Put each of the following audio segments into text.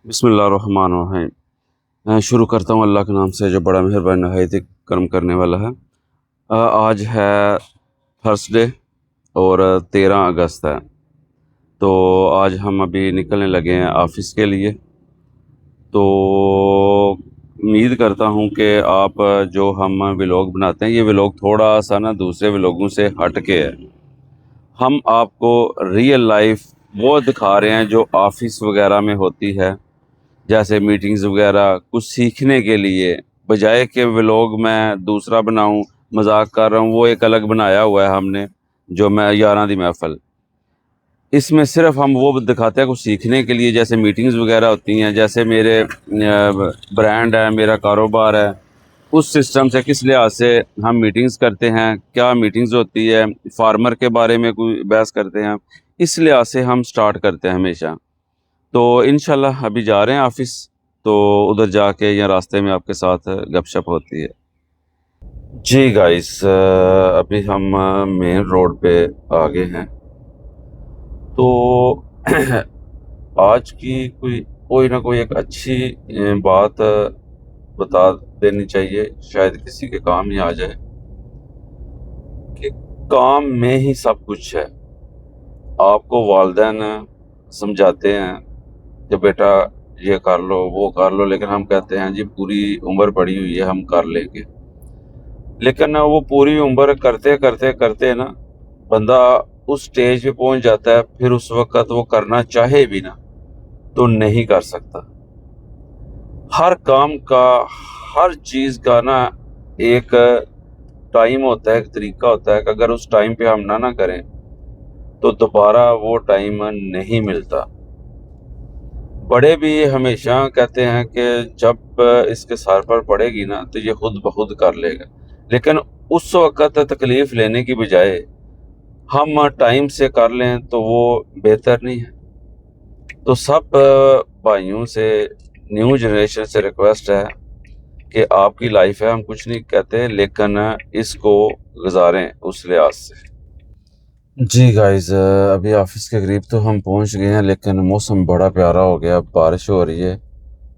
बिस्मिल्लाहिर्रहमानिर्रहीम। मैं शुरू करता हूँ अल्लाह के नाम से जो बड़ा मेहरबान नहायत करम करने वाला है। आज है थर्सडे और 13 अगस्त है। तो आज हम अभी निकलने लगे हैं ऑफ़िस के लिए। तो उम्मीद करता हूँ कि आप जो हम व्लॉग बनाते हैं, ये व्लॉग थोड़ा सा ना दूसरे व्लॉगों से हट के है। हम आपको रियल लाइफ वो दिखा रहे हैं जो ऑफ़िस वगैरह में होती है, जैसे मीटिंग्स वगैरह, कुछ सीखने के लिए, बजाय कि व्लॉग मैं दूसरा बनाऊं, मजाक कर रहा हूं, वो एक अलग बनाया हुआ है हमने, जो मैं यारां दी महफिल। इसमें सिर्फ हम वो दिखाते हैं कुछ सीखने के लिए, जैसे मीटिंग्स वगैरह होती हैं, जैसे मेरे ब्रांड है, मेरा कारोबार है, उस सिस्टम से किस लिहाज से हम मीटिंग्स करते हैं, क्या मीटिंग्स होती है, फार्मर के बारे में कोई बहस करते हैं, इस लिहाज से हम स्टार्ट करते हैं हमेशा। तो इंशाल्लाह अभी जा रहे हैं ऑफिस, तो उधर जाके या रास्ते में आपके साथ गपशप होती है। जी गाइस, अभी हम मेन रोड पे आ गए हैं। तो आज की कोई ना कोई एक अच्छी बात बता देनी चाहिए, शायद किसी के काम ही आ जाए कि काम में ही सब कुछ है। आपको वालिदैन समझाते हैं कि बेटा ये कर लो वो कर लो, लेकिन हम कहते हैं जी पूरी उम्र पड़ी हुई है, हम कर लेंगे। लेकिन ना वो पूरी उम्र करते करते करते ना बंदा उस स्टेज पे पहुंच जाता है, फिर उस वक्त वो करना चाहे भी ना तो नहीं कर सकता। हर काम का, हर चीज का ना एक टाइम होता है, एक तरीका होता है कि अगर उस टाइम पे हम ना करें तो दोबारा वो टाइम नहीं मिलता। बड़े भी हमेशा कहते हैं कि जब इसके सर पर पड़ेगी ना तो ये खुद ब खुद कर लेगा, लेकिन उस वक्त तकलीफ लेने की बजाय हम टाइम से कर लें तो वो बेहतर नहीं है। तो सब भाइयों से, न्यू जनरेशन से रिक्वेस्ट है कि आपकी लाइफ है, हम कुछ नहीं कहते, लेकिन इसको गुजारें उस लिहाज से। जी गाइस, अभी ऑफिस के करीब तो हम पहुंच गए हैं, लेकिन मौसम बड़ा प्यारा हो गया, बारिश हो रही है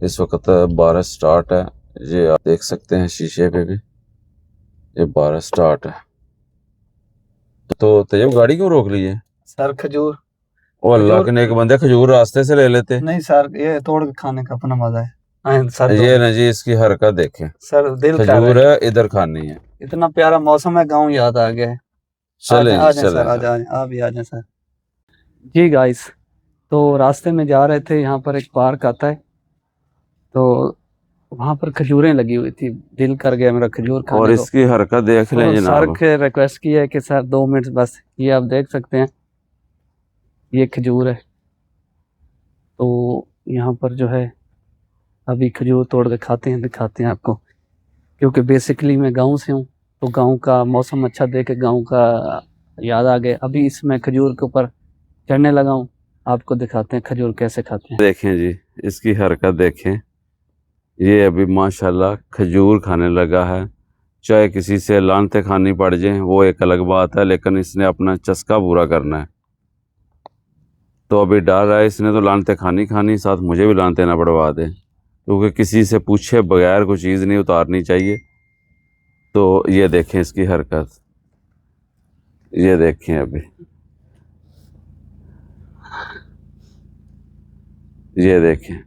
इस वक्त, बारिश स्टार्ट है। ये आप देख सकते हैं शीशे पे भी, ये बारिश स्टार्ट है। तो तैयब गाड़ी क्यों रोक ली है? सर खजूर ओ अल्लाह के नेक बंदे, खजूर रास्ते से ले लेते। नहीं सर, ये तोड़ के खाने का अपना मजा है। सर ये ना जी, इसकी हरकत देखें, सर दिल कर खजूर रहा है, है इधर खानी है। इतना प्यारा मौसम है, गांव याद आ गया है। चलें आ जी, जाए चलें सर, आ सर। जाए, आप भी आ जाए सर। जी गाइस, तो रास्ते में जा रहे थे, यहाँ पर एक पार्क आता है, तो वहाँ पर खजूरें लगी हुई थी, दिल कर गया मेरा खजूर और खाने को। इसकी हरकत देख लें तो सर जनाब। के रिक्वेस्ट की है कि सर 2 मिनट बस, ये आप देख सकते हैं, ये खजूर है। तो यहाँ पर जो है अभी खजूर तोड़ के खाते हैं, दिखाते हैं आपको, क्योंकि बेसिकली मैं गांव से हूँ, तो गांव का मौसम अच्छा देख के गांव का याद आ गया। अभी इसमें खजूर के ऊपर चढ़ने लगा हूँ, आपको दिखाते हैं खजूर कैसे खाते हैं। देखें जी, इसकी हरकत देखें, ये अभी माशाल्लाह खजूर खाने लगा है। चाहे किसी से लानते खानी पड़ जाए वो एक अलग बात है, लेकिन इसने अपना चस्का पूरा करना है। तो अभी डर रहा है, इसने तो लानते खानी खानी, साथ मुझे भी लानते ना पड़वा दे, क्योंकि किसी से पूछे बगैर कोई चीज़ नहीं उतारनी चाहिए। तो ये देखें इसकी हरकत, ये देखें अभी, ये देखें,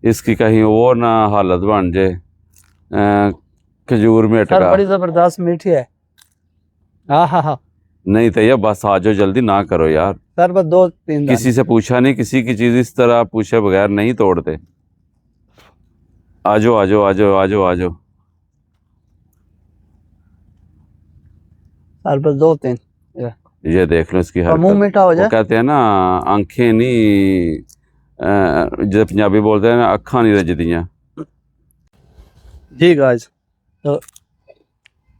इसकी कहीं और ना हालत बन जाए खजूर में सर अटका। बड़ी जबरदस्त मीठी है। हाँ हाँ हाँ नहीं तो ये बस आ जाओ, जल्दी ना करो यार। सर, बस 2-3 दाने। किसी से पूछा नहीं, किसी की चीज़ इस तरह पूछे बगैर नहीं तोड़ते। आ जाओ आ जाओ आ जाओ आ जाओ आ जाओ। सर बस 2-3। ये देख लो इसकी और मुंह हरकत। मीठा हो वो जाए। कहते हैं ना, आंखें नहीं, जो पंजाबी बोलते हैं ना, अखा नहीं रजदियाँ। जी गाइस, तो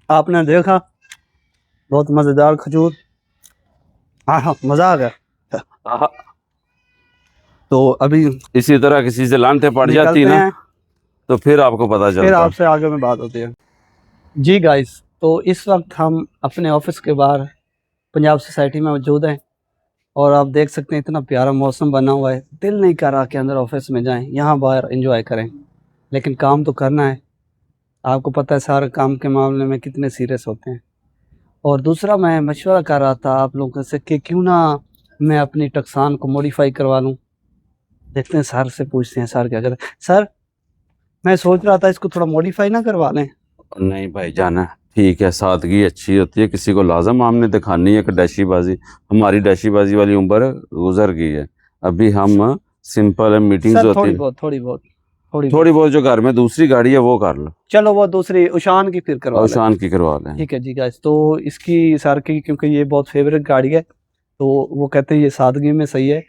आपने देखा, बहुत मजेदार खजूर। हाँ हाँ, मजा आ गया। तो अभी इसी तरह किसी से लानते पड़ जाती निकलते ना, हैं, तो फिर आपको पता फिर चलता। आपसे आगे में बात होती है। जी गाइस, तो इस वक्त हम अपने ऑफिस के बाहर पंजाब सोसाइटी में मौजूद हैं। और आप देख सकते हैं इतना प्यारा मौसम बना हुआ है, दिल नहीं कर रहा कि अंदर ऑफिस में जाएं, यहाँ बाहर एंजॉय करें, लेकिन काम तो करना है। आपको पता है सारे काम के मामले में कितने सीरियस होते हैं। और दूसरा मैं मशवरा कर रहा था आप लोगों से कि क्यों ना मैं अपनी टक्सान को मॉडिफाई करवा लूँ। देखते हैं सर से पूछते हैं सर क्या कहते हैं। सर मैं सोच रहा था इसको थोड़ा मॉडिफाई ना करवा लें। नहीं भाई जाना ठीक है, सादगी अच्छी होती है, किसी को लाजम हमने दिखानी है कि डैशीबाजी। हमारी डैशीबाजी वाली उम्र गुजर गई है, अभी हम सिंपल मीटिंग्स सर होती थोड़ी है। बहुत थोड़ी बहुत जो घर में दूसरी गाड़ी है वो कर लो, चलो वो दूसरी उशान की फिर करवा लें। उशान की करवा लें। ठीक है जी गाइस, तो इसकी सर की क्योंकि ये बहुत फेवरेट गाड़ी है तो वो कहते हैं ये सादगी में सही है,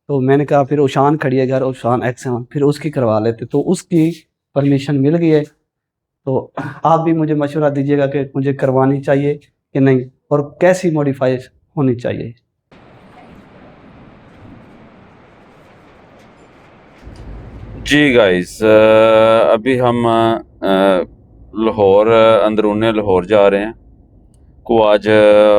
तो मैंने कहा फिर उशान खड़ी है घर, उशान X7 फिर उसकी करवा लेते, तो उसकी परमिशन मिल गई है। तो आप भी मुझे मशवरा दीजिएगा कि मुझे करवानी चाहिए कि नहीं और कैसी मॉडिफाई होनी चाहिए। जी गाइस, अभी हम लाहौर, अंदरूने लाहौर जा रहे हैं। को आज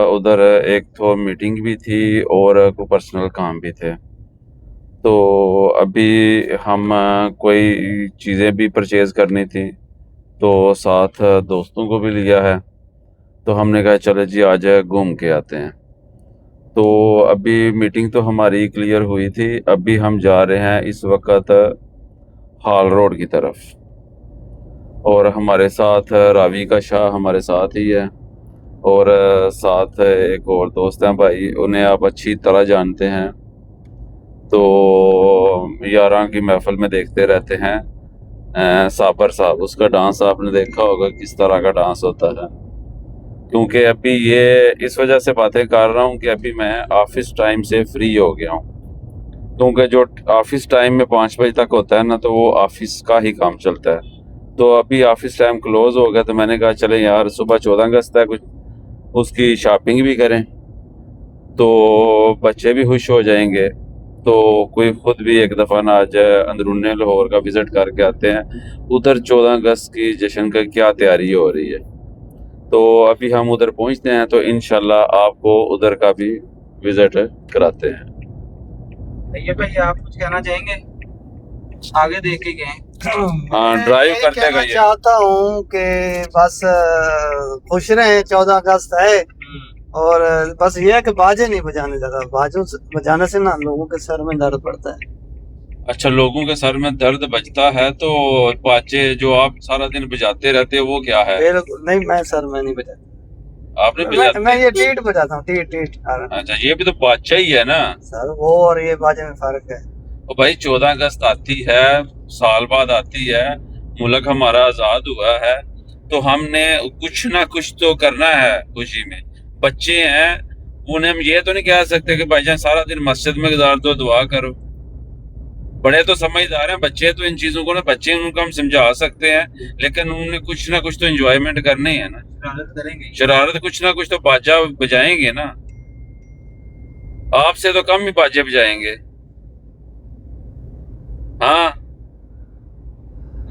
उधर एक तो मीटिंग भी थी और कोई पर्सनल काम भी थे, तो अभी हम कोई चीज़ें भी परचेज़ करनी थी, तो साथ दोस्तों को भी लिया है, तो हमने कहा चलो जी आज घूम के आते हैं। तो अभी मीटिंग तो हमारी क्लियर हुई थी, अभी हम जा रहे हैं इस वक्त हाल रोड की तरफ, और हमारे साथ रावी का शाह हमारे साथ ही है, और साथ एक और दोस्त हैं भाई, उन्हें आप अच्छी तरह जानते हैं, तो यारां की महफिल में देखते रहते हैं। साबर साहब, उसका डांस आपने देखा होगा किस तरह का डांस होता है। क्योंकि अभी ये इस वजह से बातें कर रहा हूँ कि अभी मैं ऑफिस टाइम से फ्री हो गया हूँ, क्योंकि जो ऑफिस टाइम में 5 बजे तक होता है ना, तो वो ऑफिस का ही काम चलता है। तो अभी ऑफिस टाइम क्लोज हो गया, तो मैंने कहा चले यार सुबह 14 अगस्त है, कुछ उसकी शॉपिंग भी करें, तो बच्चे भी खुश हो जाएंगे, तो कोई खुद भी एक दफ़ा ना आ जाए, अंदरूनी लाहौर का विज़िट करके आते हैं। उधर 14 अगस्त की जश्न का क्या तैयारी हो रही है, तो अभी हम उधर पहुंचते हैं, तो इंशाल्लाह आपको उधर का भी विज़िट कराते हैं। ये भाई आप कुछ कहना चाहेंगे? आगे देख के गए। हाँ, ड्राइव करते कहना गए। चाहता हूँ कि बस खुश रहें, 14 अगस्त है, और बस ये है कि बाजे नहीं बजाने लगा। बाजों से बजाने से ना लोगों के सर में दर्द पड़ता है। अच्छा, लोगों के सर में दर्द बजता है, तो बाजे जो आप सारा दिन बजाते रहते हैं वो क्या है? बिल्कुल नहीं, मैं सर में नहीं बजाता, आपने बजाते? मैं ये टीट बजाता हूँ, टीट टीट। अच्छा, ये भी तो बादशाह ही है ना सर, वो और ये बाजे में फर्क है। तो भाई 14 अगस्त आती है, साल बाद आती है, मुल्क हमारा आजाद हुआ है, तो हमने कुछ ना कुछ तो करना है खुशी में। बच्चे हैं, उन्हें हम ये तो नहीं कह सकते कि भाईजान सारा दिन मस्जिद में गुजार दो, दुआ करो। बड़े तो समझदार हैं, बच्चे तो इन चीजों को ना, बच्चे उनको हम समझा सकते हैं, लेकिन उन्हें कुछ ना कुछ तो एंजॉयमेंट करनी है ना, शरारत करेंगे। शरारत कुछ ना कुछ तो बाजा बजाएंगे ना। आपसे तो कम ही बाजे बजाएंगे। हाँ,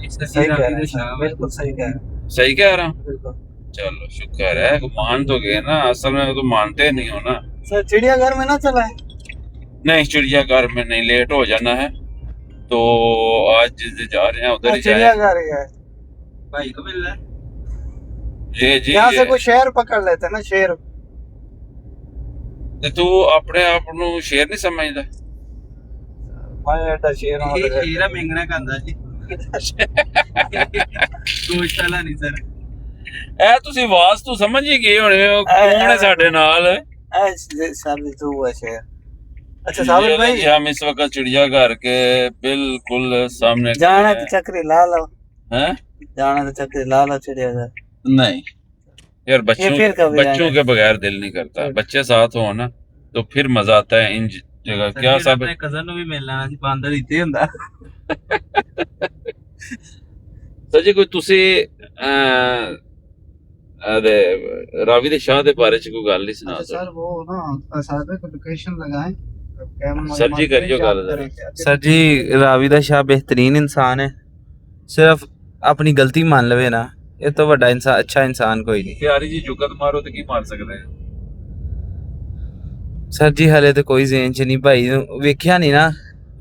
सही कह रहे हैं सर, बिल्कुल सही कह रहे हैं, सही कह रहा हूँ। बिल्कुल। चलो शुक्र है, मान तो गए ना, असल में तो मानते नहीं हो ना। सर चिड़ियाघर में ना चला है? नहीं, चिड़ियाघर में नहीं, लेट हो जाना है, तो आज जिस जा रहे हैं उधर ही जाए। चिड़ियाघर ही है भाई को मिल रहा है। जी जी, यहाँ से कोई शेर पकड़ लेते हैं ना, शेर। ते तू अपने आप ਨੂੰ शेर नहीं समझदा? मैं एडा शेर हूं ये तो शेरा मेंगना का अंदाज जी। सोचता ला नहीं सर। ਇਹ ਤੁਸੀਂ ਆਵਾਜ਼ ਤੋਂ ਸਮਝ ਹੀ ਗਏ ਹੋਣੇ ਹੋ ਕੌਣ ਹੈ ਸਾਡੇ ਨਾਲ। सर तू है शेर। अच्छा साबिर भाई, जी, हम इस वक्त चिड़ियाघर के बिल्कुल सामने जाना तो चक्री ला लो, हैं? जाना तो चक्री ला लो चिड़ियाघर। नहीं यार, बच्चों फिर कभी बच्चों आएगा। के बगैर दिल नहीं करता, बच्चे साथ हो ना तो फिर मजा आता है इन जगह। क्या सब अपने कजन ਨੂੰ ਵੀ ਮਿਲਣਾ ਸੀ, ਬਾਂਦਰ ਇੱਥੇ ਹੁੰਦਾ। सर जी, कोई तुसी रावी दे शाह दे बारे च कोई गल नहीं सुना अच्छा सर? सर, वो ना साबिर को लोकेशन लगाएं। सर जी करियो गल जरा। सर जी, रावी दा शाह बेहतरीन इंसान है, सिर्फ अपनी गलती मान लवे ना, ये तो बड़ा इंसान, अच्छा इंसान कोई नहीं। प्यारी जी जुगत मारो तो की मार सकते हैं? सर जी हले तो कोई जेन च नहीं भाई वेख्या नहीं ना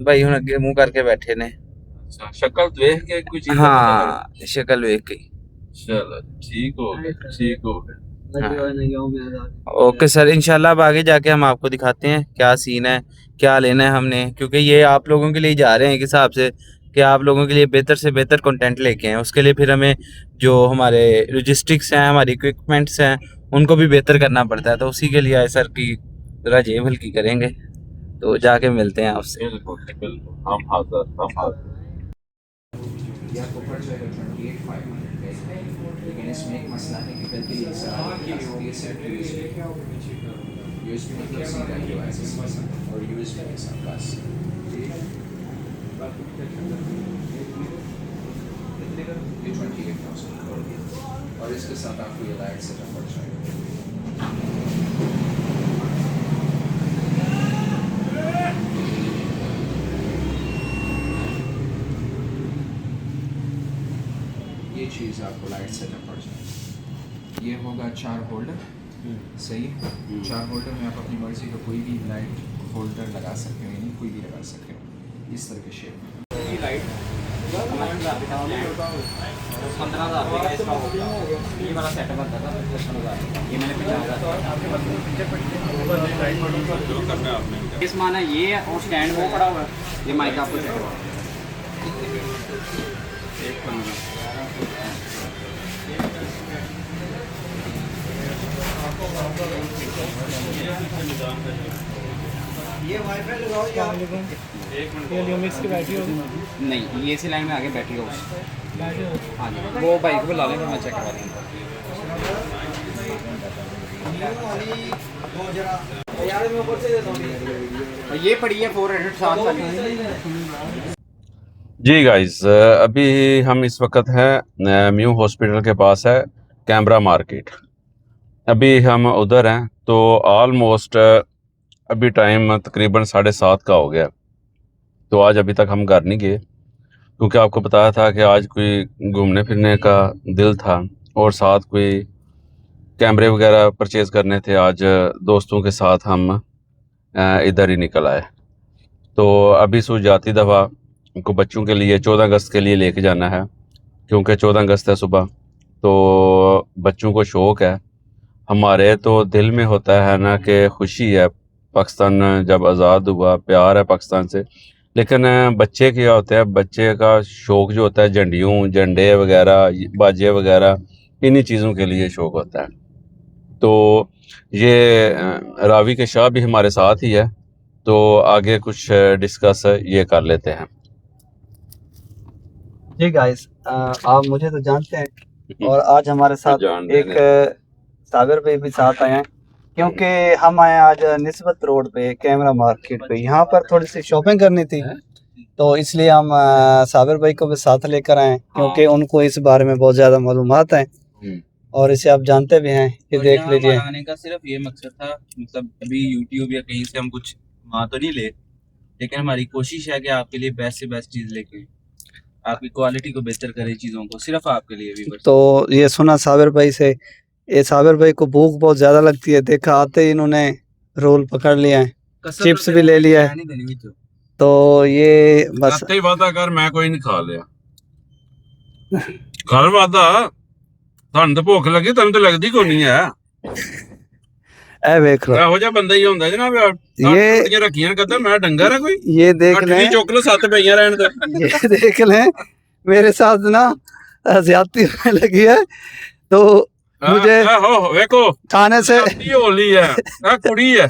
भाई हुण अगे मुंह करके बैठे ने अच्छा शक्ल देख के कोई चीज का पता लगा? हाँ शक्ल वेख के चलो ठीक हो गया, ठीक हो गया। ओके सर इंशाल्लाह अब आगे जाके हम आपको दिखाते हैं क्या सीन है क्या लेना है हमने क्योंकि ये आप लोगों के लिए जा रहे हैं एक हिसाब से कि आप लोगों के लिए बेहतर से बेहतर कंटेंट लेके आए उसके लिए फिर हमें जो हमारे लॉजिस्टिक्स हैं हमारी इक्विपमेंट्स हैं उनको भी बेहतर करना पड़ता है तो उसी के लिए आए सर की जरा जेब हल्की करेंगे तो जाके मिलते हैं आपसे बिल्कुल बिल्कुल हम हाजिर हम हाजिर। ये आपको पड़ जाएगा 28,500 लेकिन इसमें एक मसला है कि कल के लिए ये सेट यूएसबी मतलब सीधा डिवाइस और यूएसबी के साथ बस ये 28,000 और इसके साथ आपको ये लाइट सेटअप पड़ जाएगा। ये चीज़ आपको लाइट सेटअप पड़ जाएगी। ये होगा 4 होल्डर सही है 4 होल्डर में आप अपनी मर्जी का कोई भी लाइट होल्डर लगा सकते हो यानी कोई भी लगा सकते हो इस तरह के शेप में। लाइट 15,000 इसका होगा ये वाला सेटअप आता था 55,000 ये मैंने 50,000 इस माना ये है और स्टैंड वो पड़ा हुआ है ये माइक आपको सेट हुआ ये वाईफाई लगाओ या ये ल्यूमिक्स की बैटरी होगी नहीं ये इसी लाइन में आगे बैटरी होगी हाँ जी वो बाइक पे ला लेंगे मैं चेक करवा दूँगा ये पड़ी है 407 वाली। जी गाइस अभी हम इस वक्त हैं म्यू हॉस्पिटल के पास है कैमरा मार्केट। अभी हम उधर हैं तो ऑलमोस्ट अभी टाइम तकरीबन 7:30 का हो गया तो आज अभी तक हम घर नहीं गए क्योंकि आपको बताया था कि आज कोई घूमने फिरने का दिल था और साथ कोई कैमरे वगैरह परचेज़ करने थे। आज दोस्तों के साथ हम इधर ही निकल आए तो अभी सूझ जाती दफ़ा को बच्चों के लिए 14 अगस्त के लिए लेके जाना है क्योंकि 14 अगस्त है सुबह तो बच्चों को शौक़ है। हमारे तो दिल में होता है ना कि खुशी है पाकिस्तान जब आज़ाद हुआ प्यार है पाकिस्तान से लेकिन बच्चे क्या होता है बच्चे का शौक़ जो होता है झंडियों झंडे वगैरह बाजे वगैरह इन्हीं चीज़ों के लिए शौक़ होता है। तो ये रावी के शाह भी हमारे साथ ही है तो आगे कुछ डिस्कस ये कर लेते हैं। जी गाइस आप मुझे तो जानते हैं और आज हमारे साथ एक सागर भाई भी साथ आए हैं क्योंकि हम आए आज निस्बत रोड पे कैमरा मार्केट पे यहाँ पर थोड़ी सी शॉपिंग करनी थी तो इसलिए हम साबिर भाई को भी साथ लेकर आए क्योंकि उनको इस बारे में बहुत ज़्यादा मालूमात है और इसे आप जानते भी हैं कि देख लीजिए। आने का सिर्फ ये मकसद था मतलब अभी यूट्यूब या कहीं से हम कुछ वहाँ तो नहीं ले लेकिन हमारी कोशिश है कि आपके लिए बेस्ट से बेस्ट चीज़ लेके आपकी क्वालिटी को बेहतर करें चीज़ों को सिर्फ आपके लिए भी तो ये सुना साबिर भाई से ये साबिर भाई को भूख बहुत ज़्यादा लगती है देखा आते ही इन्होंने रोल पकड़ लिया है चिप्स भी ले लिया है तो ये बस वादा कर मैं कोई नहीं खा लिया घर वादा थानू तो भुख लगी तेन तो लगती को नहीं है ए देख लो ਇਹੋ ਜਿਹਾ ਬੰਦਾ ਹੀ ਹੁੰਦਾ ਜਨਾਬ ये रखियां कदम मैं डंगर है कोई ये देख लें चुक लो 7 पईयां रहन दे ये देख लें मेरे साथ ना ज्यादती होने लगी है तो मुझे देखो खाने से होली है कुड़ी है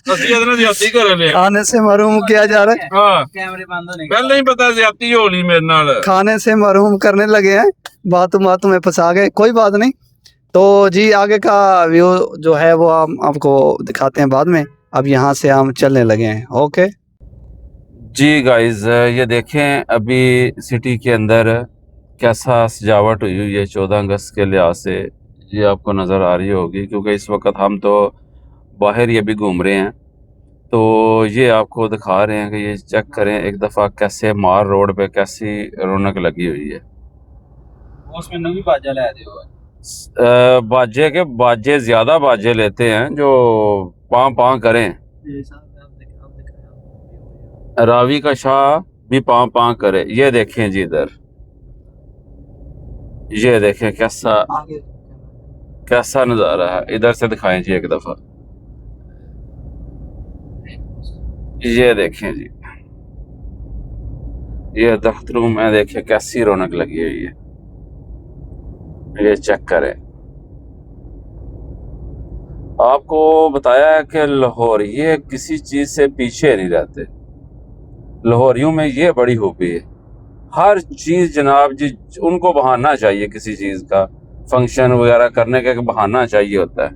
ਅਸੀਂ ਇਹਦੇ ਨਾਲ ਜ਼ਿਆਦਤੀ ਕਰ ਲਿਆ खाने से महरूम किया जा रहा है हाँ कैमरे बंद होने पहले ही पता ज्यादती होली मेरे नाल खाने से महरूम करने लगे हैं बातों में फंसा गए कोई बात नहीं तो जी आगे का व्यू जो है वो हम आपको दिखाते हैं बाद में अब यहाँ से हम चलने लगे हैं। ओके जी गाइज ये देखें अभी सिटी के अंदर कैसा सजावट हुई हुई है 14 अगस्त के लिहाज से ये आपको नज़र आ रही होगी क्योंकि इस वक्त हम तो बाहर ही अभी घूम रहे हैं तो ये आपको दिखा रहे हैं कि ये चेक करें एक दफ़ा कैसे मार रोड पे कैसी रौनक लगी हुई है। उसमें नवी बाजा ला दे बाजे के बाजे ज़्यादा बाजे लेते हैं जो पाँ पाँ करें रावी का शाह भी पाँव पाँव करे। ये देखें जी इधर, ये देखें कैसा आगे कैसा नजारा है। इधर से दिखाएं जी एक दफा, ये देखें जी, ये दफ्तरों में देखें कैसी रौनक लगी हुई है। ये चेक करें। आपको बताया है कि लाहौर ये किसी चीज से पीछे नहीं रहते। लाहौरियों में ये बड़ी खूबी है, हर चीज जनाब जी उनको बहाना चाहिए, किसी चीज का फंक्शन वगैरह करने का एक बहाना चाहिए होता है।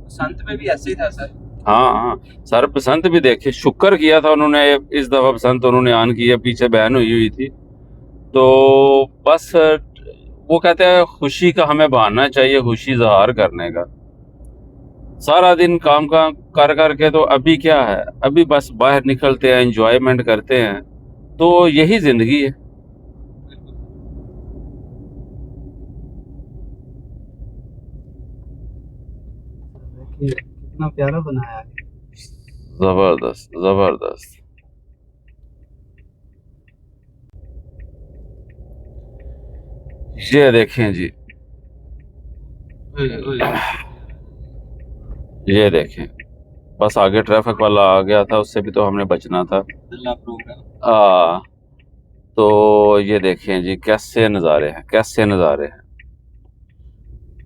संत में भी ऐसे ही था सर। हाँ हाँ सर, बसंत भी देखे, शुक्र किया था उन्होंने, इस दफा बसंत उन्होंने आन किया, पीछे बहन हुई थी। तो बस वो कहते हैं खुशी का हमें बहाना चाहिए, खुशी इजहार करने का। सारा दिन काम का कर करके तो अभी क्या है, अभी बस बाहर निकलते हैं, एंजॉयमेंट करते हैं, तो यही जिंदगी है। देखिए कितना प्यारा बनाया है। जबरदस्त जबरदस्त। ये देखें जी, ये देखें, बस आगे ट्रैफिक वाला आ गया था, उससे भी तो हमने बचना था। तो ये देखें जी कैसे नज़ारे हैं, कैसे नज़ारे हैं।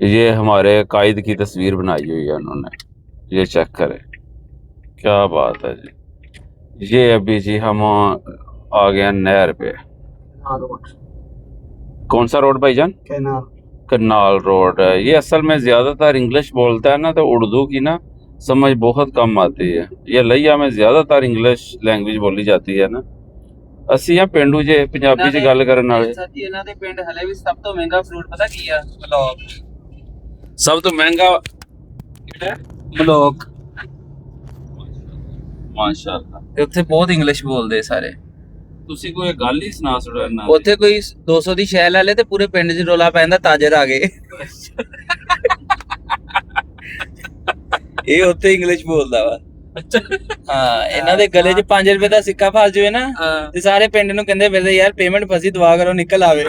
ये हमारे कायद की तस्वीर बनाई हुई है उन्होंने, ये चेक करें, क्या बात है जी। ये अभी जी हम आ गए नहर पे। कौन सा रोड भाईजान? कैनाल। करनाल रोड। ये असल में ज्यादातर इंग्लिश बोलता है ना, तो उर्दू की ना समझ बहुत कम आती है। ये लिया में ज्यादातर इंग्लिश लैंग्वेज बोली जाती है ना। ਅਸੀਂ ਆ ਪਿੰਡੂ ਜੇ ਪੰਜਾਬੀ ਚ ਗੱਲ ਕਰਨ ਵਾਲੇ। ਸੱਚੀ ਇਹਨਾਂ ਦੇ ਪਿੰਡ ਹਲੇ ਵੀ ਸਭ ਤੋਂ ਮਹਿੰਗਾ ਫਰੂਟ ਪਤਾ ਕੀ ਆ? ਮਲੌਕ। ਸਭ ਤੋਂ ਮਹਿੰਗਾ ਕਿਹੜਾ? ਮਲੌਕ। ਮਾਸ਼ਾਅੱਲਾ। ਤੇ ਉੱਥੇ ਬਹੁਤ ਇੰਗਲਿਸ਼ ਬੋਲਦੇ ਸਾਰੇ। ਤੁਸੀਂ ਕੋਈ ਗੱਲ ਹੀ ਸੁਣਾ ਸੁਣਾ ਨਾ। ਉੱਥੇ ਕੋਈ 200 ਦੀ ਸ਼ੈ ਲੈ ਲੇ ਤੇ ਪੂਰੇ ਪਿੰਡ 'ਚ ਰੋਲਾ ਪੈਂਦਾ ਤਾਜਰ ਆ ਗਏ। ਇਹ ਉੱਥੇ ਇੰਗਲਿਸ਼ ਬੋਲਦਾ ਵਾ। ਹਾਂ ਇਹਨਾਂ ਦੇ ਗਲੇ 'ਚ 5 ਰੁਪਏ ਦਾ ਸਿੱਕਾ ਫਸ ਜਾਵੇ ਨਾ ਤੇ ਸਾਰੇ ਪਿੰਡ ਨੂੰ ਕਹਿੰਦੇ ਫਿਰਦੇ ਯਾਰ ਪੇਮੈਂਟ ਫਸੀ ਦਵਾ ਕਰੋ ਨਿਕਲ ਆਵੇ।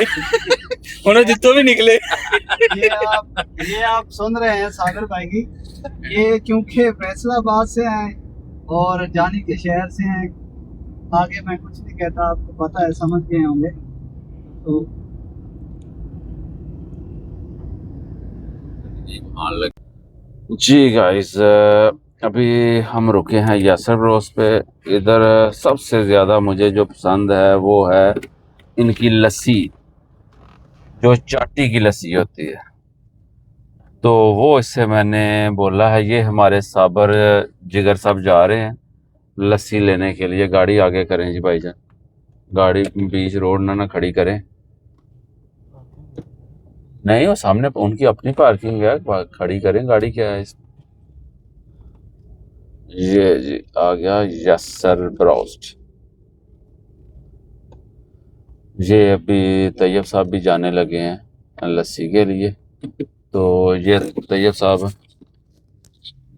ਹੁਣ ਜਿੱਤੋਂ भी निकले। ये आप सुन रहे हैं सागर भाई की, ये क्योंकि फैसलाबाद से हैं और जानी के शहर से हैं। आगे मैं कुछ नहीं कहता, आपको पता है, समझ गए होंगे। तो जी गाइस, अभी हम रुके हैं यासर रोज पे। इधर सबसे ज़्यादा मुझे जो पसंद है वो है इनकी लस्सी, जो चाटी की लस्सी होती है। तो वो इससे मैंने बोला है, ये हमारे साबर जिगर साहब जा रहे हैं लस्सी लेने के लिए। गाड़ी आगे करें जी भाईजान, गाड़ी बीच रोड ना खड़ी करें। नहीं, वो सामने उनकी अपनी पार्किंग है, खड़ी करें गाड़ी, क्या है इस। ये जी आ गया यासर ब्रोस्ट। ये अभी तैयब साहब भी जाने लगे हैं लस्सी के लिए। तो ये तैयब साहब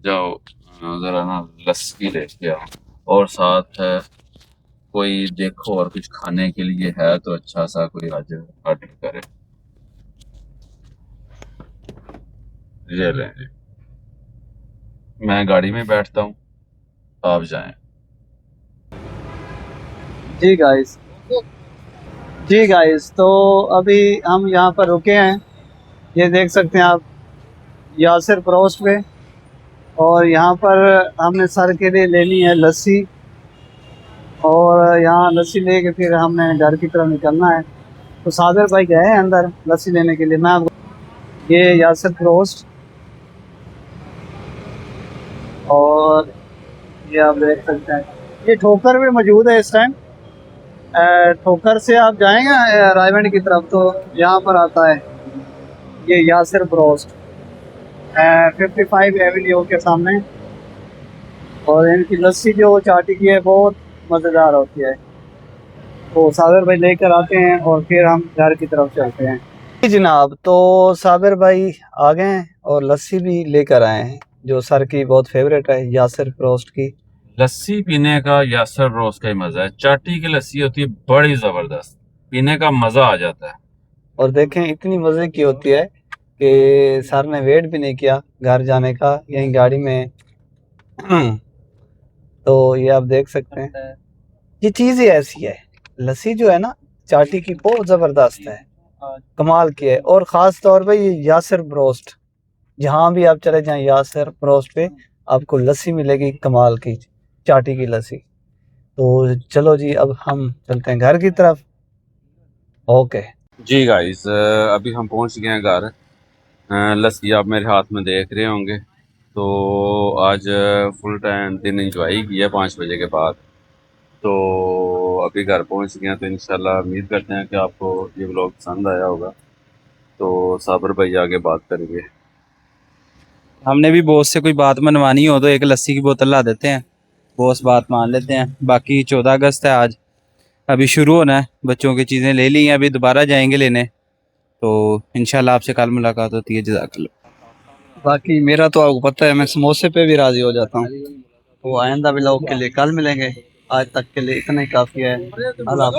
जाओ जरा ना लस्सी लेके आओ, और साथ कोई देखो और कुछ खाने के लिए है तो अच्छा सा कोई आज ऑर्डर करे। ये लें जी, मैं गाड़ी में बैठता हूँ, आप जाएं। जी गाइस, तो अभी हम यहाँ पर रुके हैं, ये देख सकते हैं आप, यासर ब्रोस्ट पे। और यहाँ पर हमने सर के लिए लेनी है लस्सी, और यहाँ लस्सी लेके फिर हमने घर की तरफ निकलना है। तो सागर भाई गए हैं अंदर लस्सी लेने के लिए। मैं आपको ये यासर ब्रोस्ट, और ये आप देख सकते हैं, ये ठोकर भी मौजूद है इस टाइम। ठोकर से आप जाएंगे रायगंज की तरफ तो यहाँ पर आता है ये यासर ब्रोस्ट, 55 एवेन्यू के सामने। और इनकी लस्सी जो चाटी की है बहुत मज़ेदार होती है। तो सागर भाई लेकर आते हैं और फिर हम घर की तरफ चलते हैं। जी जनाब, तो सागर भाई आ गए हैं और लस्सी भी लेकर आए हैं, जो सर की बहुत फेवरेट है, यासर ब्रोस्ट की लस्सी पीने का यासर रोज का ही मजा है। चाटी की लस्सी होती है बड़ी जबरदस्त, पीने का मजा आ जाता है। और देखें इतनी मजे की होती है कि सर ने वेट भी नहीं किया घर जाने का, यहीं गाड़ी में तो ये आप देख सकते हैं, ये चीज ही ऐसी है। लस्सी जो है ना चाटी की, बहुत जबरदस्त है, कमाल की है। और खास तौर पे ये यासर ब्रोस्ट, जहाँ भी आप चले जाएं यासर ब्रोस्ट पे आपको लस्सी मिलेगी कमाल की, चाटी की लस्सी। तो चलो जी अब हम चलते हैं घर की तरफ। ओके जी गाइस, अभी हम पहुंच गए हैं घर। लस्सी आप मेरे हाथ में देख रहे होंगे। तो आज फुल टाइम दिन एंजॉय किया 5 बजे के बाद। तो अभी घर पहुंच गए हैं, तो इंशाल्लाह उम्मीद करते हैं कि आपको ये व्लॉग पसंद आया होगा। तो साबर भाई आगे बात करेंगे। हमने भी बॉस से कोई बात मनवानी हो तो एक लस्सी की बोतल ला देते हैं, बॉस बात मान लेते हैं। बाकी 14 अगस्त है आज, अभी शुरू होना है, बच्चों की चीज़ें ले ली हैं, अभी दोबारा जाएंगे लेने। तो इंशाल्लाह आपसे कल मुलाकात होती है। जज़ाकल्लाह। बाकी मेरा तो आपको पता है, मैं समोसे पे भी राजी हो जाता हूँ। तो आइंदा व्लॉग के लिए कल मिलेंगे, आज तक के लिए इतना ही काफ़ी है। अल्लाह हाफ़िज़।